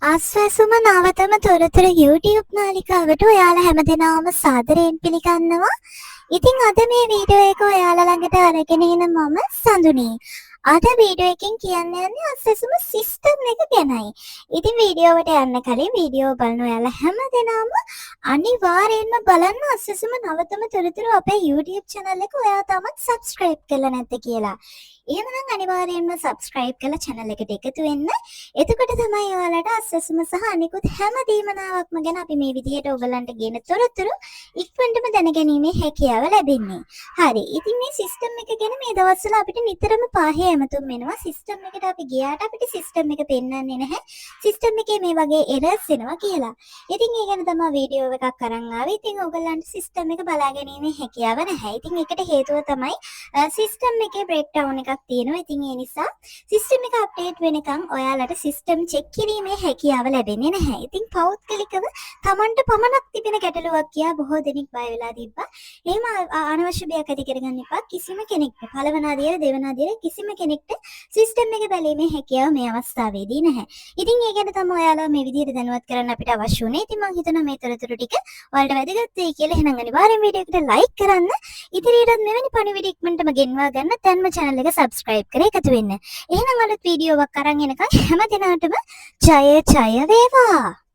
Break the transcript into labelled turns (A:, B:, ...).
A: ආස්වාසුම නවතම තොරතුරු YouTube නාලිකාවට ඔයාලා හැමදෙනාම සාදරයෙන් පිළිගන්නවා. ඉතින් අද මේ වීඩියෝ එක ඔයාලා ළඟට අරගෙන එන මම සඳුනි. අද වීඩියෝ එකෙන් කියන්න යන්නේ ආස්වාසුම සිස්ටම් එක ගැනයි. ඉතින් වීඩියෝවට යන්න කලින් වීඩියෝ බලන ඔයාලා හැමදෙනාම අනිවාර්යයෙන්ම බලන්න ආස්වාසුම නවතම තොරතුරු අපේ YouTube channel එක ඔයා තාමත් subscribe කරලා නැද්ද කියලා. එහෙමනම් අනිවාර්යයෙන්ම subscribe කරලා channel එකට එකතු වෙන්න. එතකොට තමයි ඔයාලට අස්සසුම සහ අනිකුත් හැම දීමනාවක්ම ගැන අපි මේ විදිහට ඔයගලන්ට ගෙන තොරතුරු ඉක්මනටම දැනගැනීමේ හැකියාව ලැබෙන්නේ. හරි. ඉතින් මේ සිස්ටම් එක ගැන මේ දවස්වල අපිට නිතරම පාහේ ඇමතුම් වෙනවා. සිස්ටම් එකට අපි ගියාට අපිට සිස්ටම් එක පෙන්වන්නේ නැහැ. සිස්ටම් එකේ මේ වගේ errors එනවා කියලා. ඉතින් ඒ ගැන තමයි වීඩියෝ එකක් අරන් ආවේ. ඉතින් ඔයගලන්ට සිස්ටම් එක බලා ගැනීමේ හැකියාව නැහැ. ඉතින් ඒකට හේතුව තමයි සිස්ටම් එකේ breakdown එකක් තියෙනවා. ඉතින් ඒ නිසා සිස්ටම් එක අප්ඩේට් වෙනකන් ඔයාලට සිස්ටම් චෙක් කිරීමේ හැකියාව ලැබෙන්නේ නැහැ. ඉතින් පෞද්ගලිකව Tamanට පමණක් තිබෙන ගැටලුවක් කියා බොහෝ දෙනෙක් බය වෙලා තිබ්බා. එහෙම අනවශ්‍ය බයක් ඇති කරගන්න එපා. කිසිම කෙනෙක්ට පළවන ආදියර දෙවන ආදියර කිසිම කෙනෙක්ට සිස්ටම් එක බැලීමේ හැකියාව මේ අවස්ථාවේදී නැහැ. ඉතින් ඒ ගැන තමයි ඔයාලා මේ විදිහට දැනුවත් කරන්න අපිට අවශ්‍ය වුණේ. ඉතින් මම හිතනවා මේ තොරතුරු ටික ඔයාලට වැදගත් වෙයි කියලා. එහෙනම් අනිවාර්යෙන් වීඩියෝ එකට ලයික් කරන්න. ඉදිරියටත් මෙවැනි පණිවිඩ ඉක්මනටම ගෙන්වා ගන්න දැන්ම channel එක subscribe කර එකතු වෙන්න. එහෙනම් අලුත් වීඩියෝවක් අරන් එනකන් හැම දිනකටම ජය ජය වේවා.